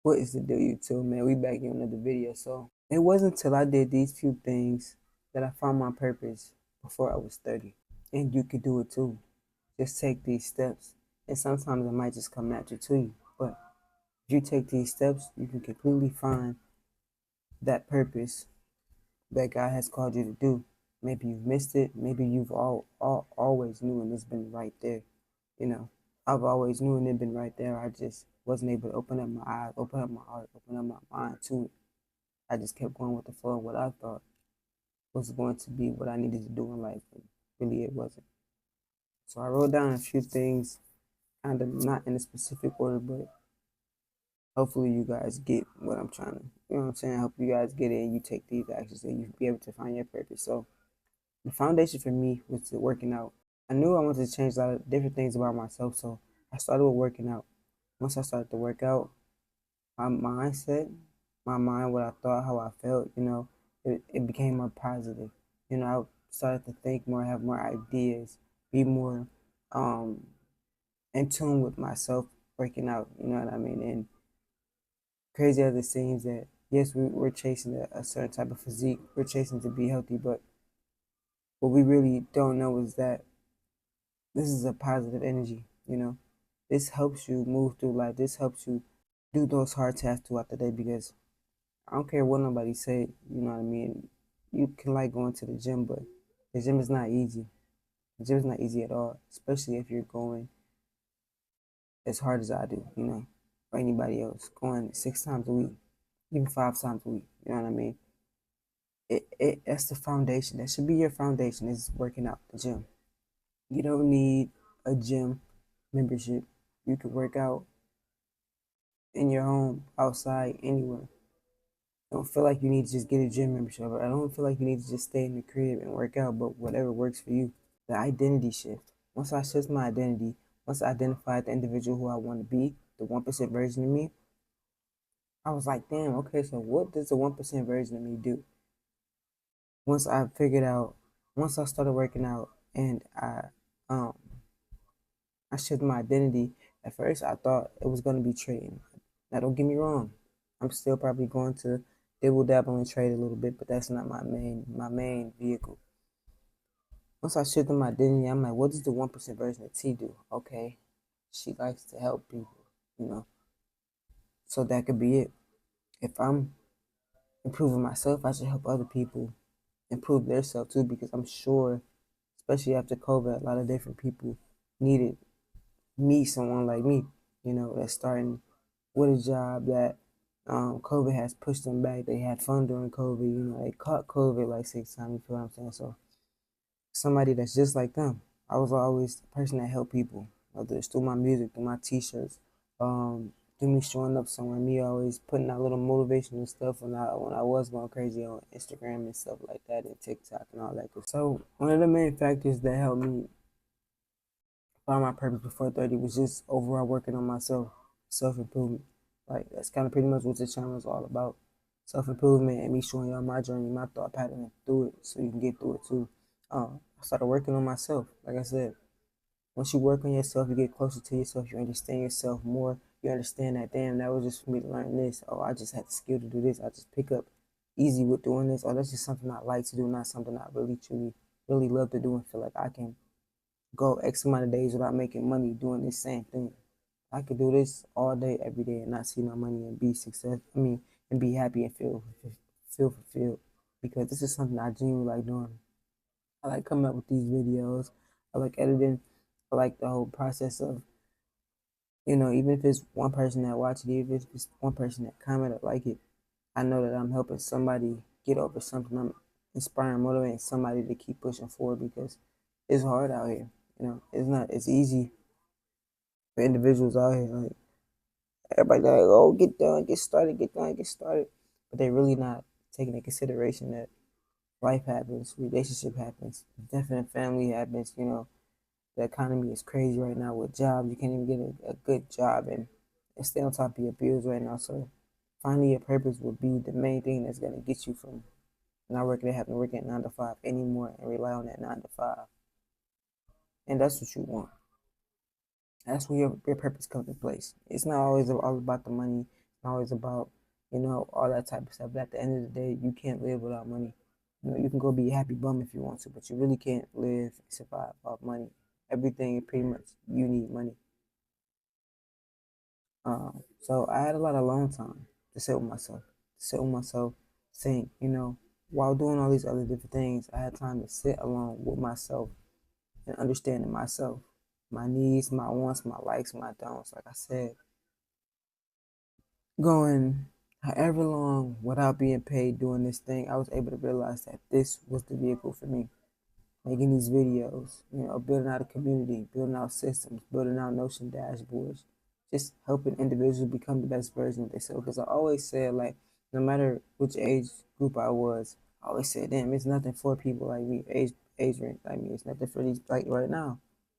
What is the deal, YouTube, man? We back in another video. So it wasn't until I did these few things that I found my purpose before I was 30. And you could do it too. Just take these steps. And sometimes it might just come natural to you. But if you take these steps, you can completely find that purpose that God has called you to do. Maybe you've missed it. Maybe you've always knew and it's been right there. You know, I've always knew and it's been right there. I just wasn't able to open up my eyes, open up my heart, open up my mind to it. I just kept going with the flow of what I thought was going to be what I needed to do in life. And really, it wasn't. So I wrote down a few things, kind of not in a specific order, but hopefully you guys get what I'm trying to, you know what I'm saying? I hope you guys get it and you take these actions and you be able to find your purpose. So the foundation for me was to working out. I knew I wanted to change a lot of different things about myself, so I started with working out. Once I started to work out, my mindset, my mind, what I thought, how I felt, it became more positive. I started to think more, have more ideas, be more um, in tune with myself working out, you know what I mean? And crazy as it seems that, yes, we're chasing a certain type of physique, we're chasing to be healthy, but what we really don't know is that this is a positive energy. This helps you move through life. This helps you do those hard tasks throughout the day because I don't care what nobody say, you know what I mean? You can like going to the gym, but the gym is not easy. The gym is not easy at all, especially if you're going as hard as I do, or anybody else, going 6 times a week, even 5 times a week, you know what I mean? That's the foundation. That should be your foundation is working out the gym. You don't need a gym membership. You can work out in your home, outside, anywhere. I don't feel like you need to just get a gym membership. I don't feel like you need to just stay in the crib and work out, but whatever works for you. The identity shift. Once I shift my identity, once I identified the individual who I want to be, the 1% version of me, I was like, damn, okay, so what does the 1% version of me do? Once I figured out, once I started working out and um I shifted my identity, at first I thought it was gonna be trading. Now don't get me wrong. I'm still probably going to dibble dabble and trade a little bit, but that's not my main vehicle. Once I shifted my identity, I'm like, what does the 1% version of T do? Okay, she likes to help people, you know. So that could be it. If I'm improving myself, I should help other people improve their self too, because I'm sure, especially after COVID, a lot of different people needed someone like me, that's starting with a job that COVID has pushed them back. They had fun during COVID, they caught COVID like 6 times, you feel what I'm saying? So somebody that's just like them. I was always the person that helped people, whether it's through my music, through my t-shirts, through me showing up somewhere, me always putting out little motivational stuff when I was going crazy on Instagram and stuff like that and TikTok and all that. So one of the main factors that helped me find my purpose before 30 was just overall working on myself, self improvement. Like that's kind of pretty much what this channel is all about. Self improvement and me showing y'all my journey, my thought pattern through it so you can get through it too. I started working on myself. Like I said, once you work on yourself, you get closer to yourself, you understand yourself more. You understand that, damn, that was just for me to learn this. Oh, I just had the skill to do this. I just pick up easy with doing this. Oh, that's just something I like to do, not something I really, truly, really love to do and feel like I can go X amount of days without making money doing this same thing. I could do this all day, every day, and not see no money and be success. And be happy and feel fulfilled because this is something I genuinely like doing. I like coming up with these videos. I like editing. I like the whole process of even if it's one person that watch it, even if it's one person that comment or like it, I know that I'm helping somebody get over something. I'm inspiring, motivating somebody to keep pushing forward because it's hard out here. It's not it's easy for individuals out here. Like everybody like, oh, get done, get started, get done, get started. But they're really not taking into consideration that life happens, relationship happens, definite family happens, the economy is crazy right now with jobs. You can't even get a good job and stay on top of your bills right now. So finding your purpose will be the main thing that's gonna get you from not working at having to work at 9 to 5 anymore and rely on that 9 to 5. And that's what you want. That's where your purpose comes in place. It's not always all about the money. I'm always about, all that type of stuff. But at the end of the day, you can't live without money. You can go be a happy bum if you want to, but you really can't live and survive off money. Everything pretty much you need money. So I had a lot of alone time to sit with myself, think. While doing all these other different things, I had time to sit alone with myself and understanding myself, my needs, my wants, my likes, my don'ts. Like I said, going however long without being paid doing this thing, I was able to realize that this was the vehicle for me. Making these videos, building out a community, building out systems, building out Notion dashboards, just helping individuals become the best version of themselves. Because I always said, like, no matter which age group I was, I always said, damn, it's nothing for people like me, age range like me. It's nothing for these, like right now.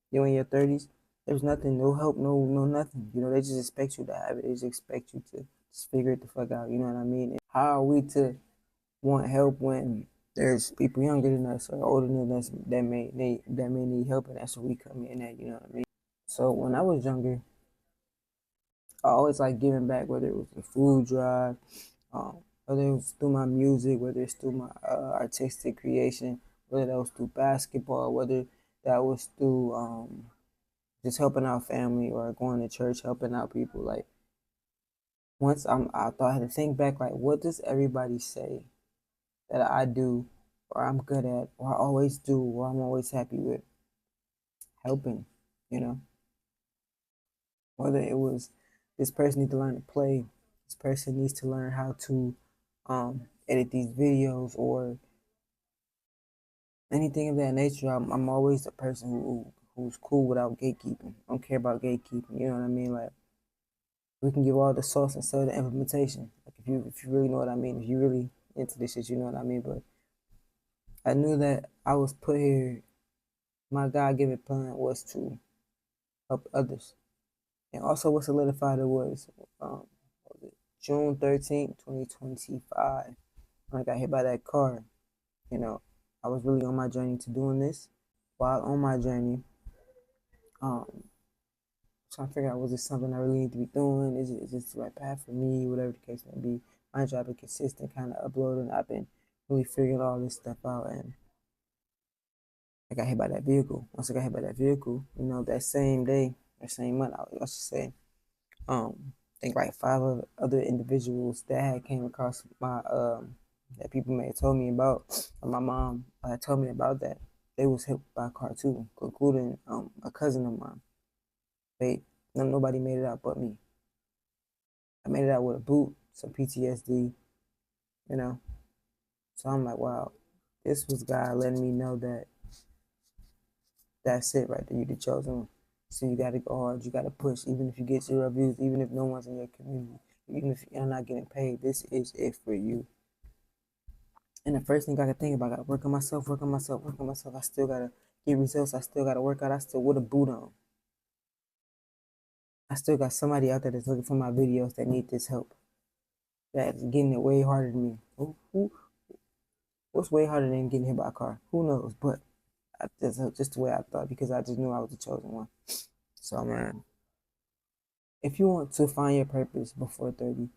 You're in your 30s, there's nothing, no help, no nothing. They just expect you to have it. They just expect you to just figure it the fuck out. You know what I mean? And how are we to want help when there's people younger than us or older than us that may need help, and that's where we come in at, you know what I mean? So when I was younger, I always like giving back, whether it was a food drive, whether it was through my music, whether it's through my artistic creation, whether that was through basketball, whether that was through just helping out family or going to church, helping out people. Like I thought I had to think back, like, what does everybody say that I do or I'm good at or I always do or I'm always happy with? Helping, you know. Whether it was this person needs to learn to play, this person needs to learn how to edit these videos or anything of that nature. I'm always the person who's cool without gatekeeping. I don't care about gatekeeping. You know what I mean? Like, we can give all the sauce instead of the implementation. Like, if you really know what I mean, if you really into this shit, you know what I mean. But I knew that I was put here. My God given plan was to help others. And also what solidified it was, what was it, June 13th, 2025, when I got hit by that car. You know, I was really on my journey to doing this. While on my journey, trying to figure out, was this something I really need to be doing? Is this the right path for me? Whatever the case may be. My job been consistent, kind of uploading. I've been really figuring all this stuff out, and I got hit by that vehicle. Once I got hit by that vehicle, that same day or same month, I should say, I think like five other individuals that had came across my that people may have told me about. My mom had told me about that. They was hit by a car too, including a cousin of mine. Nobody made it out but me. I made it out with a boot, some PTSD, you know. So I'm like, wow, this was God letting me know that that's it right there. You the chosen one. So you gotta go hard. You gotta push, even if you get 0 views, even if no one's in your community, even if you're not getting paid. This is it for you. And the first thing I gotta think about, I gotta work on myself, work on myself, work on myself. I still gotta get results. I still gotta work out. I still with a boot on. I still got somebody out there that's looking for my videos that need this help. That's getting it way harder than me. What's way harder than getting hit by a car? Who knows? But that's just the way I thought, because I just knew I was the chosen one. So, man, if you want to find your purpose before 30,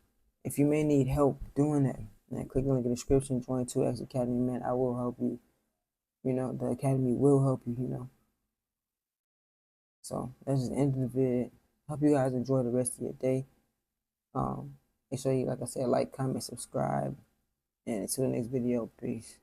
if you may need help doing that, man, click the link in the description, join Twox Academy, man. I will help you. The academy will help you. So that's just the end of the vid. Hope you guys enjoy the rest of your day. Make sure you, like I said, like, comment, subscribe, and until the next video, peace.